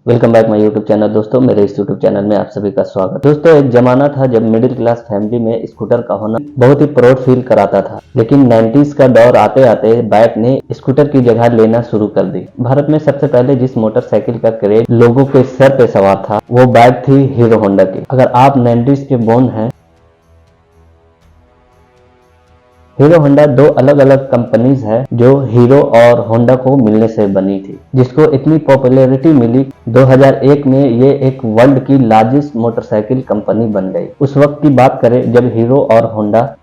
Welcome back my YouTube channel. दोस्तों मेरे इस यूट्यूब चैनल में आप सभी का स्वागत। दोस्तों एक जमाना था जब मिडिल क्लास फैमिली में स्कूटर का होना बहुत ही प्राउड फील कराता था, लेकिन 90s का दौर आते आते बाइक ने स्कूटर की जगह लेना शुरू कर दी। भारत में सबसे पहले जिस मोटरसाइकिल का क्रेज लोगों के सर पे सवार था वो बाइक थी हीरो होंडा की। अगर आप 90s के बोर्न हैं, हीरो होंडा दो अलग अलग कंपनीज है जो हीरो और होंडा को मिलने से बनी थी, जिसको इतनी पॉपुलैरिटी मिली 2001 में ये एक वर्ल्ड की लार्जेस्ट मोटरसाइकिल कंपनी बन गई। उस वक्त की बात करें जब हीरो और होंडा,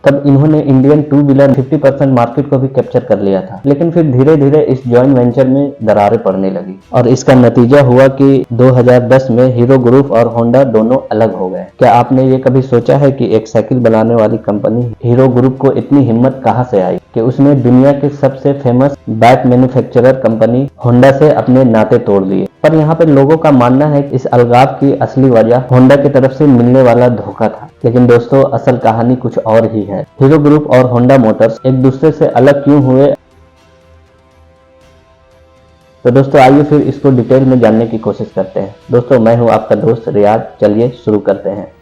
तब इन्होंने इंडियन टू व्हीलर 50% मार्केट को भी कैप्चर कर लिया था। लेकिन फिर धीरे धीरे इस जॉइंट वेंचर में दरारें पड़ने लगी और इसका नतीजा हुआ कि 2010 में हीरो ग्रुप और होंडा दोनों अलग हो गए। क्या आपने ये कभी सोचा है कि एक साइकिल बनाने वाली कंपनी हीरो ग्रुप को इतनी हिम्मत कहां से आई कि उसने दुनिया के सबसे famous bike manufacturer company Honda से अपने नाते तोड़ दिए। पर यहाँ पे लोगों का मानना है कि इस अलगाव की असली वजह होंडा की तरफ से मिलने वाला धोखा था। लेकिन दोस्तों असल कहानी कुछ और ही है। हीरो ग्रुप और होंडा मोटर्स एक दूसरे से अलग क्यों हुए, तो दोस्तों आइए फिर इसको डिटेल में जानने की कोशिश करते हैं। दोस्तों मैं हूं आपका दोस्त रियाज, चलिए शुरू करते हैं।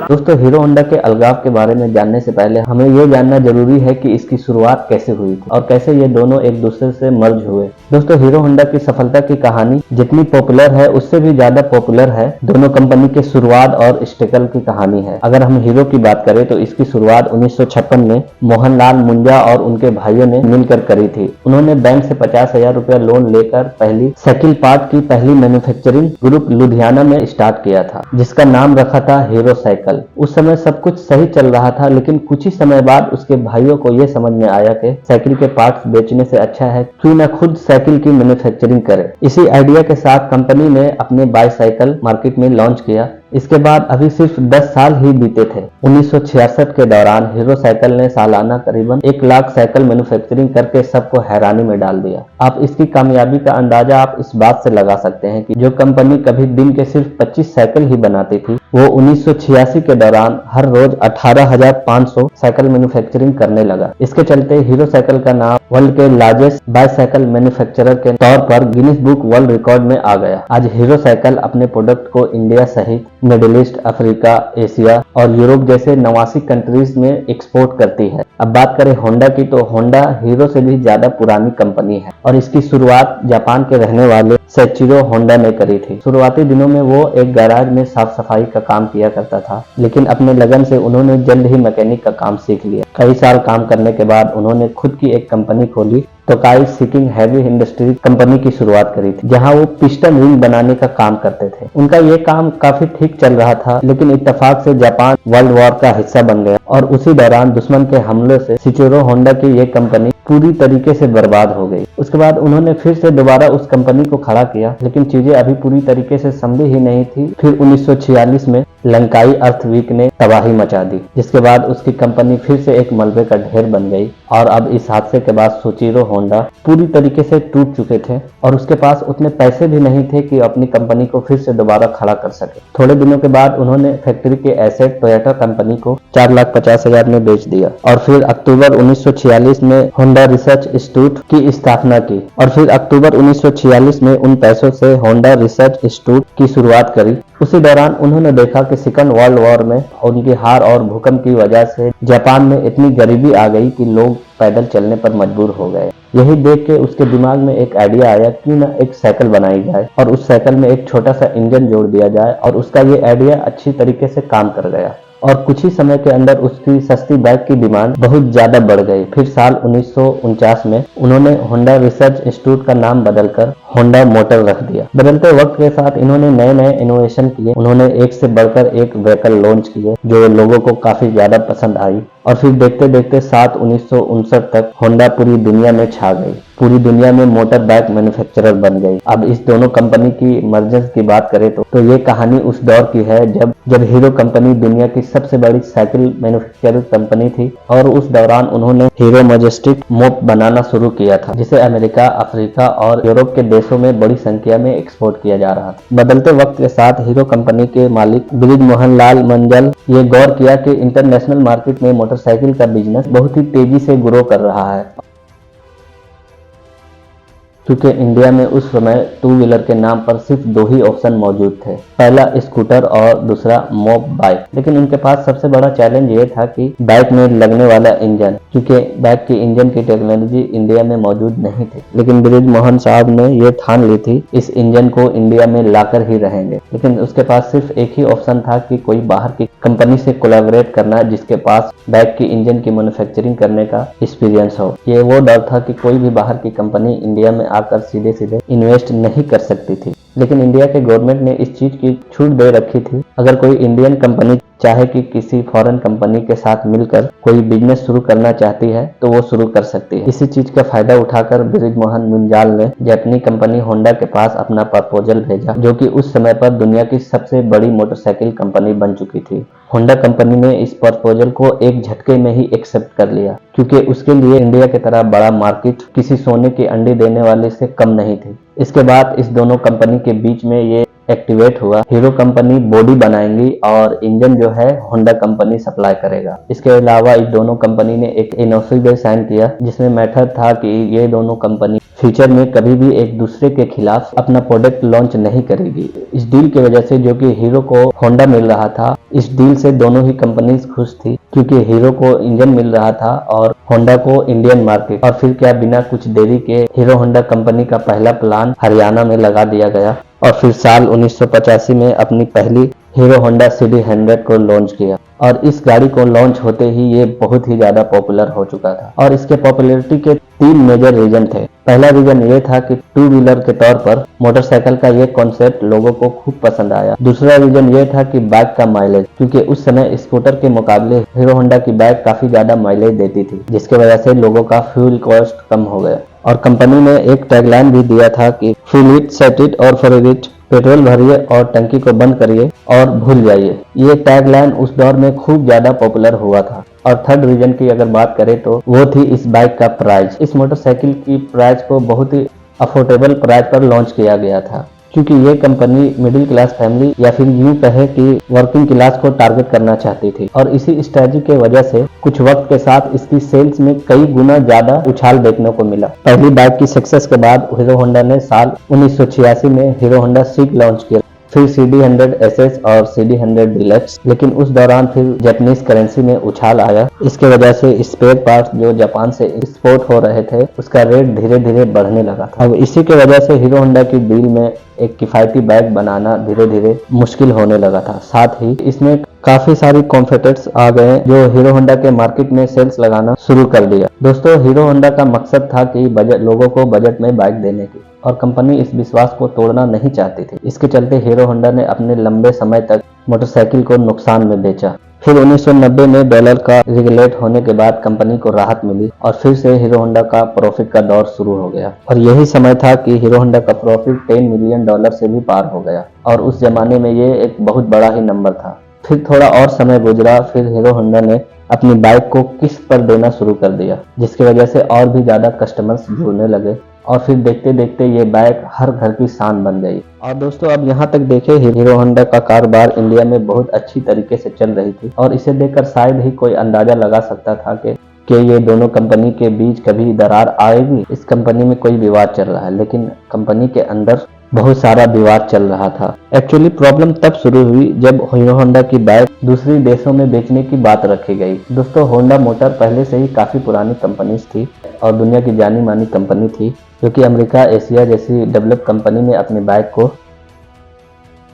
दोस्तों हीरो होंडा के अलगाव के बारे में जानने से पहले हमें यह जानना जरूरी है कि इसकी शुरुआत कैसे हुई थी और कैसे ये दोनों एक दूसरे से मर्ज हुए। दोस्तों हीरो होंडा की सफलता की कहानी जितनी पॉपुलर है उससे भी ज्यादा पॉपुलर है दोनों कंपनी के शुरुआत और स्ट्रगल की कहानी है। अगर हम हीरो की बात करें तो इसकी शुरुआत 1956 में मोहनलाल मुंजा और उनके भाइयों ने मिलकर करी थी। उन्होंने बैंक से 50,000 रुपया लोन लेकर पहली साइकिल पार्ट की पहली मैन्युफैक्चरिंग ग्रुप लुधियाना में स्टार्ट किया था, जिसका नाम रखा था हीरो साइकिल। उस समय सब कुछ सही चल रहा था, लेकिन कुछ ही समय बाद उसके भाइयों को यह समझ में आया कि साइकिल के पार्ट्स बेचने से अच्छा है क्यों न खुद साइकिल की मैन्युफैक्चरिंग करे। इसी आइडिया के साथ कंपनी ने अपने बाईसाइकिल मार्केट में लॉन्च किया। इसके बाद अभी सिर्फ 10 साल ही बीते थे। 1966 के दौरान हीरो साइकिल ने सालाना करीबन 1 लाख साइकिल मैन्युफैक्चरिंग करके सबको हैरानी में डाल दिया। आप इसकी कामयाबी का अंदाजा आप इस बात से लगा सकते हैं कि जो कंपनी कभी दिन के सिर्फ 25 साइकिल ही बनाती थी, वो 1986 के दौरान हर रोज 18,500 साइकिल मैन्युफैक्चरिंग करने लगा। इसके चलते हीरो साइकिल का नाम वर्ल्ड के लार्जेस्ट बाईसाइकिल मैन्युफैक्चरर के तौर पर गिनीज बुक वर्ल्ड रिकॉर्ड में आ गया। आज हीरो साइकिल अपने प्रोडक्ट को इंडिया सहित मिडिल ईस्ट, अफ्रीका, एशिया और यूरोप जैसे 89 कंट्रीज में एक्सपोर्ट करती है। अब बात करें होंडा की, तो होंडा हीरो से भी ज्यादा पुरानी कंपनी है और इसकी शुरुआत जापान के रहने वाले सेचिरो होंडा ने करी थी। शुरुआती दिनों में वो एक गैराज में साफ सफाई का काम किया करता था, लेकिन अपने लगन से उन्होंने जल्द ही मैकेनिक का काम सीख लिया। कई साल काम करने के बाद उन्होंने खुद की एक कंपनी खोली, तोकाई सिकिंग हैवी इंडस्ट्री कंपनी की शुरुआत करी थी, जहां वो पिस्टन रिंग बनाने का काम करते थे। उनका ये काम काफी ठीक चल रहा था, लेकिन इत्तेफाक से जापान वर्ल्ड वॉर का हिस्सा बन गया और उसी दौरान दुश्मन के हमले से सेचिरो होंडा की ये कंपनी पूरी तरीके से बर्बाद हो गई। उसके बाद उन्होंने फिर से दोबारा उस कंपनी को खड़ा किया, लेकिन चीजें अभी पूरी तरीके से संभली ही नहीं थी। फिर 1946 में लंकाई अर्थक्वेक ने तबाही मचा दी, जिसके बाद उसकी कंपनी फिर से एक मलबे का ढेर बन गई और अब इस हादसे के बाद सोचिरो होंडा पूरी तरीके से टूट चुके थे और उसके पास उतने पैसे भी नहीं थे कि अपनी कंपनी को फिर से दोबारा खड़ा कर सके। थोड़े दिनों के बाद उन्होंने फैक्ट्री के एसेट टोयोटा कंपनी को 4,50,000 में बेच दिया और फिर अक्टूबर 1946 में होंडा रिसर्च इंस्टीट्यूट की स्थापना की और फिर अक्टूबर 1946 में उन पैसों से होंडा रिसर्च इंस्टीट्यूट की शुरुआत करी। उसी दौरान उन्होंने देखा कि सेकंड वर्ल्ड वॉर में उनकी हार और भूकंप की वजह से जापान में इतनी गरीबी आ गई कि लोग पैदल चलने पर मजबूर हो गए। यही देख के उसके दिमाग में एक आइडिया आया कि ना एक साइकिल बनाई जाए और उस साइकिल में एक छोटा सा इंजन जोड़ दिया जाए और उसका ये आइडिया अच्छी तरीके से काम कर गया और कुछ ही समय के अंदर उसकी सस्ती बाइक की डिमांड बहुत ज्यादा बढ़ गई। फिर साल 1949 में उन्होंने होंडा रिसर्च इंस्टीट्यूट का नाम बदलकर होंडा मोटर रख दिया। बदलते वक्त के साथ इन्होंने नए नए इनोवेशन किए। उन्होंने एक से बढ़कर एक व्हीकल लॉन्च किए जो लोगों को काफी ज्यादा पसंद आई और फिर देखते देखते 1959 तक होंडा पूरी दुनिया में छा गई, पूरी दुनिया में मोटर बाइक मैन्युफैक्चरर बन गई। अब इस दोनों कंपनी की मर्जर्स की बात करें तो ये कहानी उस दौर की है जब हीरो कंपनी दुनिया की सबसे बड़ी साइकिल मैन्युफैक्चरर कंपनी थी और उस दौरान उन्होंने हीरो मैजेस्टिक मोप बनाना शुरू किया था, जिसे अमेरिका, अफ्रीका और यूरोप के देशों में बड़ी संख्या में एक्सपोर्ट किया जा रहा था। बदलते वक्त के साथ हीरो कंपनी के मालिक ब्रिज मोहनलाल मंजल ये गौर किया कि इंटरनेशनल मार्केट में मोटरसाइकिल का बिजनेस बहुत ही तेजी से ग्रो कर रहा है क्योंकि इंडिया में उस समय टू व्हीलर के नाम पर सिर्फ दो ही ऑप्शन मौजूद थे, पहला स्कूटर और दूसरा मोब बाइक। लेकिन उनके पास सबसे बड़ा चैलेंज ये था कि बाइक में लगने वाला इंजन, क्योंकि बाइक की इंजन की टेक्नोलॉजी इंडिया में मौजूद नहीं थी। लेकिन बृज मोहन साहब ने ये ठान ली थी इस इंजन को इंडिया में लाकर ही रहेंगे। लेकिन उसके पास सिर्फ एक ही ऑप्शन था कि कोई बाहर की कंपनी से कोलैबोरेट करना जिसके पास बाइक की इंजन की मैन्युफैक्चरिंग करने का एक्सपीरियंस हो। ये वो डर था कि कोई भी बाहर की कंपनी इंडिया में आकर सीधे सीधे इन्वेस्ट नहीं कर सकती थी। लेकिन इंडिया के गवर्नमेंट ने इस चीज की छूट दे रखी थी, अगर कोई इंडियन कंपनी चाहे कि किसी फॉरेन कंपनी के साथ मिलकर कोई बिजनेस शुरू करना चाहती है तो वो शुरू कर सकती है। इसी चीज का फायदा उठाकर बृज मोहन मुंजाल ने जापानी कंपनी होंडा के पास अपना प्रपोजल भेजा, जो कि उस समय पर दुनिया की सबसे बड़ी मोटरसाइकिल कंपनी बन चुकी थी। होंडा कंपनी ने इस प्रपोजल को एक झटके में ही एक्सेप्ट कर लिया, क्योंकि उसके लिए इंडिया की तरह बड़ा मार्केट किसी सोने की अंडी देने वाले से कम नहीं थी। इसके बाद इस दोनों कंपनी के बीच में ये एक्टिवेट हुआ, हीरो कंपनी बॉडी बनाएंगी और इंजन जो है होंडा कंपनी सप्लाई करेगा। इसके अलावा इस दोनों कंपनी ने एक एनओसी भी साइन किया, जिसमें मैटर था कि ये दोनों कंपनी फ्यूचर में कभी भी एक दूसरे के खिलाफ अपना प्रोडक्ट लॉन्च नहीं करेगी। इस डील की वजह से जो कि हीरो को होंडा मिल रहा था, इस डील से दोनों ही कंपनीज खुश थी, क्योंकि हीरो को इंजन मिल रहा था और होंडा को इंडियन मार्केट। और फिर क्या, बिना कुछ देरी के हीरो होंडा कंपनी का पहला प्लांट हरियाणा में लगा दिया गया और फिर साल 1985 में अपनी पहली हीरो होंडा CD100 को लॉन्च किया। और इस गाड़ी को लॉन्च होते ही ये बहुत ही ज्यादा पॉपुलर हो चुका था। और इसके पॉपुलैरिटी के 3 मेजर रीजन थे। पहला रीजन ये था कि टू व्हीलर के तौर पर मोटरसाइकिल का ये कॉन्सेप्ट लोगों को खूब पसंद आया। दूसरा रीजन ये था कि बाइक का माइलेज, क्योंकि उस समय स्कूटर के मुकाबले हीरो होंडा की बाइक काफी ज्यादा माइलेज देती थी, जिसकी वजह से लोगों का फ्यूल कॉस्ट कम हो गया। और कंपनी ने एक टैगलाइन भी दिया था कि फुल इट, सेट इट और फॉर इट, पेट्रोल भरिए और टंकी को बंद करिए और भूल जाइए। ये टैगलाइन उस दौर में खूब ज्यादा पॉपुलर हुआ था। और थर्ड रीजन की अगर बात करें तो वो थी इस बाइक का प्राइस। इस मोटरसाइकिल की प्राइस को बहुत ही अफोर्डेबल प्राइस पर लॉन्च किया गया था, क्योंकि ये कंपनी मिडिल क्लास फैमिली या फिर यूं कहे कि वर्किंग क्लास को टारगेट करना चाहती थी। और इसी स्ट्रेटजी के वजह से कुछ वक्त के साथ इसकी सेल्स में कई गुना ज्यादा उछाल देखने को मिला। पहली बाइक की सक्सेस के बाद हीरो होंडा ने साल 1986 में हीरो होंडा सिग लॉन्च किया, फिर CD100 SS और CD100 डिलक्स। लेकिन उस दौरान फिर जापानीज करेंसी में उछाल आया। इसके वजह से स्पेयर पार्ट्स जो जापान से एक्सपोर्ट हो रहे थे उसका रेट धीरे धीरे बढ़ने लगा था। अब इसी के वजह से हीरो होंडा की डील में एक किफायती बाइक बनाना धीरे धीरे मुश्किल होने लगा था। साथ ही इसमें काफी सारी कॉम्पिटिटर्स आ गए जो हीरो होंडा के मार्केट में सेल्स लगाना शुरू कर दिया। दोस्तों, हीरो होंडा का मकसद था कि लोगों को बजट में बाइक देने की, और कंपनी इस विश्वास को तोड़ना नहीं चाहती थी। इसके चलते हीरो होंडा ने अपने लंबे समय तक मोटरसाइकिल को नुकसान में बेचा। फिर 1990 में डॉलर का रेगुलेट होने के बाद कंपनी को राहत मिली और फिर से हीरो होंडा का प्रॉफिट का दौर शुरू हो गया। और यही समय था कि हीरो होंडा का प्रॉफिट $10 मिलियन से भी पार हो गया, और उस जमाने में ये एक बहुत बड़ा ही नंबर था। फिर थोड़ा और समय गुजरा, फिर हीरो होंडा ने अपनी बाइक को किस्त पर देना शुरू कर दिया, जिसकी वजह से और भी ज्यादा कस्टमर्स जुड़ने लगे, और फिर देखते देखते ये बाइक हर घर की शान बन गई। और दोस्तों, अब यहाँ तक देखें, हीरो होंडा का कारोबार इंडिया में बहुत अच्छी तरीके से चल रही थी, और इसे देखकर शायद ही कोई अंदाजा लगा सकता था कि ये दोनों कंपनी के बीच कभी दरार आएगी। इस कंपनी में कोई विवाद चल रहा है, लेकिन कंपनी के अंदर बहुत सारा विवाद चल रहा था। एक्चुअली प्रॉब्लम तब शुरू हुई जब हीरो होंडा की बाइक दूसरी देशों में बेचने की बात रखी गई। दोस्तों, होंडा मोटर पहले से ही काफी पुरानी कंपनी थी और दुनिया की जानी मानी कंपनी थी, जो कि अमेरिका, एशिया जैसी डेवलप कंपनी में अपनी बाइक को,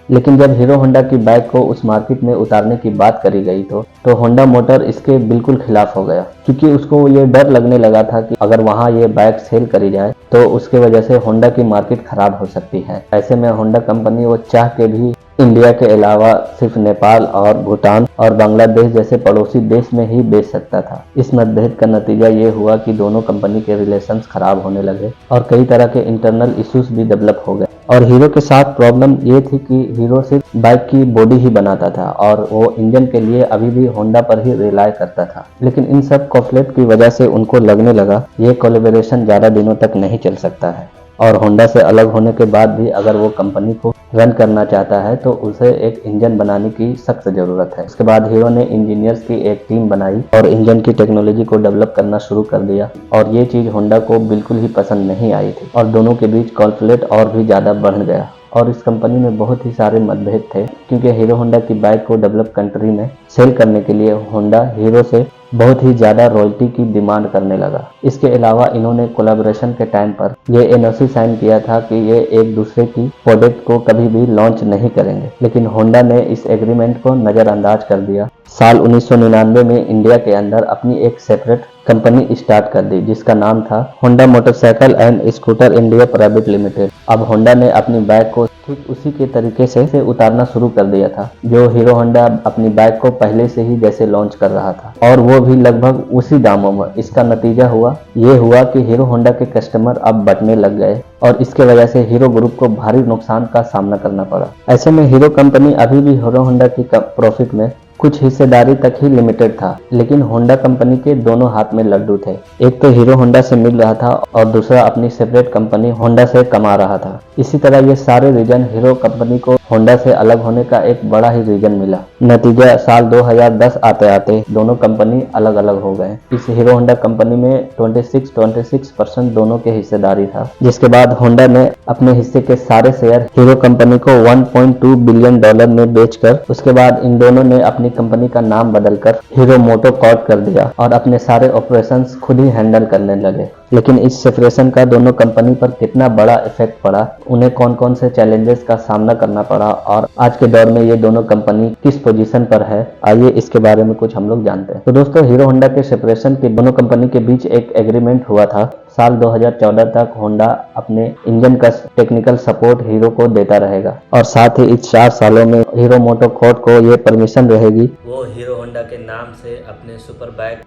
लेकिन जब हीरो होंडा की बाइक को उस मार्केट में उतारने की बात करी गई तो होंडा मोटर इसके बिल्कुल खिलाफ हो गया, क्योंकि उसको ये डर लगने लगा था कि अगर वहां ये बाइक सेल करी जाए तो उसके वजह से होंडा की मार्केट खराब हो सकती है। ऐसे में होंडा कंपनी वो चाह के भी इंडिया के अलावा सिर्फ नेपाल और भूटान और बांग्लादेश जैसे पड़ोसी देश में ही बेच सकता था। इस मतभेद का नतीजा ये हुआ कि दोनों कंपनी के रिलेशंस खराब होने लगे और कई तरह के इंटरनल इश्यूज भी डेवलप हो गए। और हीरो के साथ प्रॉब्लम ये थी कि हीरो सिर्फ बाइक की बॉडी ही बनाता था और वो इंजन के लिए अभी भी होंडा पर ही रिलाय करता था। लेकिन इन सब कॉन्फ्लिक्ट की वजह से उनको लगने लगा ये कोलैबोरेशन ज्यादा दिनों तक नहीं चल सकता है। और होंडा से अलग होने के बाद भी अगर वो कंपनी को रन करना चाहता है तो उसे एक इंजन बनाने की सख्त ज़रूरत है। उसके बाद हीरो ने इंजीनियर्स की एक टीम बनाई और इंजन की टेक्नोलॉजी को डेवलप करना शुरू कर दिया और ये चीज़ होंडा को बिल्कुल ही पसंद नहीं आई थी और दोनों के बीच कॉन्फ्लिक्ट और भी ज़्यादा बढ़ गया और इस कंपनी में बहुत ही सारे मतभेद थे क्योंकि हीरो होंडा की बाइक को डेवलप कंट्री में सेल करने के लिए होंडा हीरो से बहुत ही ज़्यादा रॉयल्टी की डिमांड करने लगा। इसके अलावा इन्होंने कोलैबोरेशन के टाइम पर ये एनओसी साइन किया था कि ये एक दूसरे की प्रोडक्ट को कभी भी लॉन्च नहीं करेंगे, लेकिन होंडा ने इस एग्रीमेंट को नज़रअंदाज कर दिया। साल 1999 में इंडिया के अंदर अपनी एक सेपरेट कंपनी स्टार्ट कर दी जिसका नाम था Honda motorcycle and scooter India private limited. अब होंडा ने अपनी बाइक को ठीक उसी के तरीके से उतारना शुरू कर दिया था जो हीरो होंडा अपनी बाइक को पहले से ही जैसे लॉन्च कर रहा था और वो भी लगभग उसी दामों में। इसका नतीजा हुआ कि हीरो होंडा के कस्टमर अब बढ़ने लग गए और इसके वजह से हीरो ग्रुप को भारी नुकसान का सामना करना पड़ा। ऐसे में हीरो कंपनी अभी भी हीरो होंडा की प्रॉफिट में कुछ हिस्सेदारी तक ही लिमिटेड था, लेकिन होंडा कंपनी के दोनों हाथ में लड्डू थे। एक तो हीरो होंडा से मिल रहा था और दूसरा अपनी सेपरेट कंपनी होंडा से कमा रहा था। इसी तरह ये सारे रीजन हीरो कंपनी को होंडा से अलग होने का एक बड़ा ही रीजन मिला। नतीजा साल 2010 आते आते दोनों कंपनी अलग अलग हो गए। इस हीरो होंडा कंपनी में 26% दोनों के हिस्सेदारी था, जिसके बाद होंडा ने अपने हिस्से के सारे शेयर हीरो कंपनी को $1.2 बिलियन में बेचकर उसके बाद इन दोनों ने अपनी कंपनी का नाम बदलकर हीरो मोटोकॉर्प कर दिया और अपने सारे ऑपरेशंस खुद ही हैंडल करने लगे। लेकिन इस सेपरेशन का दोनों कंपनी पर कितना बड़ा इफेक्ट पड़ा, उन्हें कौन कौन से चैलेंजेस का सामना करना पड़ा और आज के दौर में ये दोनों कंपनी किस पोजीशन पर है, आइए इसके बारे में कुछ हम लोग जानते हैं। तो दोस्तों, हीरो होंडा के सेपरेशन के दोनों कंपनी के बीच एक एग्रीमेंट हुआ था। साल 2014 तक होंडा अपने इंजन का टेक्निकल सपोर्ट हीरो को देता रहेगा और साथ ही इस 4 सालों में हीरो मोटोकॉर्प को ये परमिशन रहेगी वो हीरो होंडा के नाम से अपने सुपर बाइक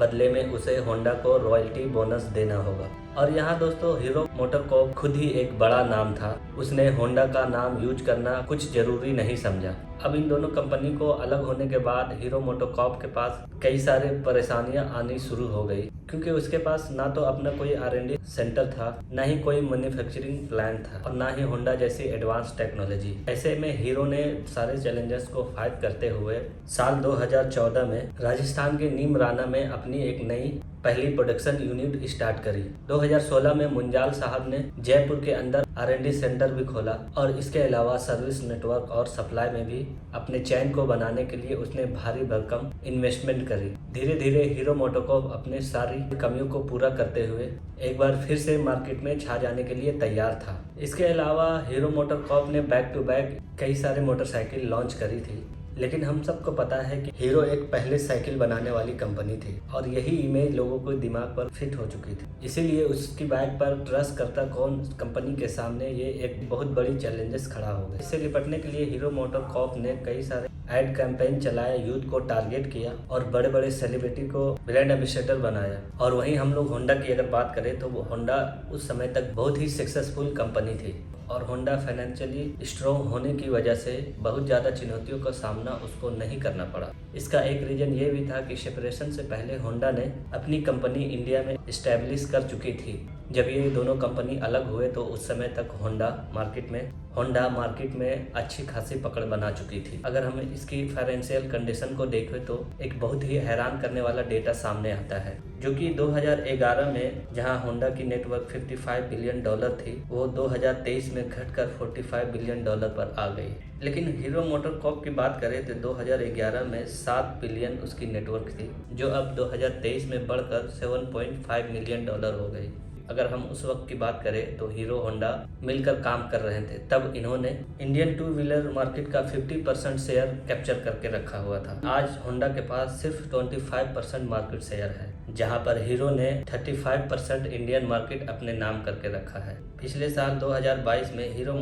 बदले में उसे होंडा को रॉयल्टी बोनस देना होगा। और यहाँ दोस्तों हीरो मोटोकॉर्प खुद ही एक बड़ा नाम था, उसने होंडा का नाम यूज करना कुछ जरूरी नहीं समझा। अब इन दोनों कंपनी को अलग होने के बाद हीरो मोटोकॉर्प के पास कई सारे परेशानियां आनी शुरू हो गई क्योंकि उसके पास ना तो अपना कोई R&D सेंटर था, ना ही कोई मैन्युफैक्चरिंग प्लांट था और ना ही होंडा जैसी एडवांस टेक्नोलॉजी। ऐसे में हीरो ने सारे चैलेंजेस को फाइट करते हुए साल 2014 में राजस्थान के नीमराना में अपनी एक नई पहली प्रोडक्शन यूनिट स्टार्ट करी। 2016 में मुंजाल साहब ने जयपुर के अंदर R&D सेंटर भी खोला और इसके अलावा सर्विस नेटवर्क और सप्लाई में भी अपने चैन को बनाने के लिए उसने भारी भरकम इन्वेस्टमेंट करी। धीरे धीरे हीरो मोटोकॉर्प अपने सारी कमियों को पूरा करते हुए एक बार फिर से मार्केट में छा जाने के लिए तैयार था। इसके अलावा हीरो मोटोकॉर्प ने बैक टू बैक कई सारे मोटरसाइकिल लॉन्च करी थी, लेकिन हम सबको पता है कि हीरो एक पहले साइकिल बनाने वाली कंपनी थी और यही इमेज लोगों को दिमाग पर फिट हो चुकी थी। इसीलिए उसकी बाइक पर ट्रस्ट करता कौन कंपनी के सामने ये एक बहुत बड़ी चैलेंजेस खड़ा हो गया। इससे निपटने के लिए हीरो मोटोकॉर्प ने कई सारे एड कैंपेन चलाया, यूथ को टारगेट किया और बड़े बड़े सेलिब्रिटी को ब्रांड एम्बेसडर बनाया। और वहीं हम लोग होंडा की अगर बात करें तो होंडा उस समय तक बहुत ही सक्सेसफुल कंपनी थी और होंडा फाइनेंशियली स्ट्रॉन्ग होने की वजह से बहुत ज़्यादा चुनौतियों का सामना उसको नहीं करना पड़ा। इसका एक रीज़न ये भी था कि सेपरेशन से पहले होंडा ने अपनी कंपनी इंडिया में इस्टेब्लिश कर चुकी थी। जब ये दोनों कंपनी अलग हुए तो उस समय तक होंडा मार्केट में अच्छी खासी पकड़ बना चुकी थी। अगर हम इसकी फाइनेंशियल कंडीशन को देखें तो एक बहुत ही हैरान करने वाला डेटा सामने आता है, जो कि 2011 में जहां होंडा की नेटवर्क $55 बिलियन थी, वो 2023 में घटकर $45 बिलियन पर आ गई। लेकिन हीरो मोटोकॉर्प की बात करें तो 2011 में 7 बिलियन उसकी नेटवर्क थी, जो अब 2023 में बढ़कर $7.5 मिलियन हो गई। अगर हम उस वक्त की बात करें तो हीरो होंडा मिलकर काम कर रहे थे, तब इन्होंने इंडियन 2 व्हीलर मार्केट का 50% शेयर कैप्चर करके रखा हुआ था। आज होंडा के पास सिर्फ 25% मार्केट शेयर है, जहां पर हीरो ने 35% इंडियन मार्केट अपने नाम करके रखा है। पिछले साल 2022 में हीरो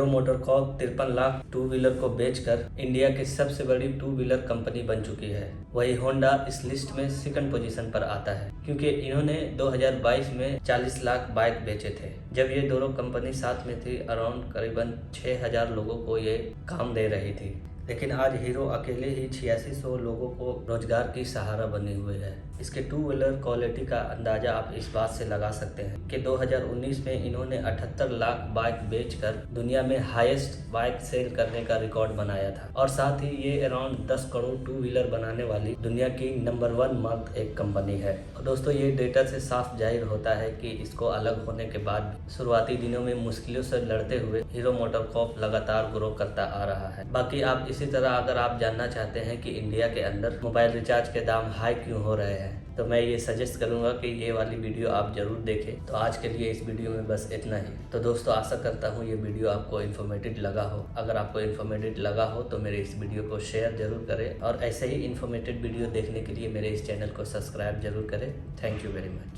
मोटोकॉर्प 53 लाख 2 व्हीलर को बेचकर इंडिया की सबसे बड़ी 2 व्हीलर कंपनी बन चुकी है। वही होंडा इस लिस्ट में सेकंड पोजीशन पर आता है क्योंकि इन्होंने 2022 में 40 लाख बाइक बेचे थे। जब ये दोनों कंपनी साथ में थी, अराउंड करीबन 6000 लोगों को ये काम दे रही थी। लेकिन आज हीरो अकेले ही 8600 लोगों को रोजगार की सहारा बनी हुई है। इसके 2 व्हीलर क्वालिटी का अंदाजा आप इस बात से लगा सकते हैं कि 2019 में इन्होंने 78 लाख बाइक बेचकर दुनिया में हाईएस्ट बाइक सेल करने का रिकॉर्ड बनाया था और साथ ही ये अराउंड 10 करोड़ टू व्हीलर बनाने वाली दुनिया की नंबर 1 मर्द एक कंपनी है। और दोस्तों ये डेटा से साफ जाहिर होता है कि इसको अलग होने के बाद शुरुआती दिनों में मुश्किलों से लड़ते हुए हीरो मोटोकॉर्प लगातार ग्रो करता आ रहा है। बाकी आप इसी तरह अगर आप जानना चाहते हैं कि इंडिया के अंदर मोबाइल रिचार्ज के दाम हाई क्यों हो रहे हैं तो मैं ये सजेस्ट करूंगा कि ये वाली वीडियो आप जरूर देखें। तो आज के लिए इस वीडियो में बस इतना ही। तो दोस्तों आशा करता हूँ ये वीडियो आपको इन्फॉर्मेटिव लगा हो। अगर आपको इन्फॉर्मेटिव लगा हो तो मेरे इस वीडियो को शेयर जरूर करें और ऐसे ही इन्फॉर्मेटिव वीडियो देखने के लिए मेरे इस चैनल को सब्सक्राइब जरूर करें। Thank you very much.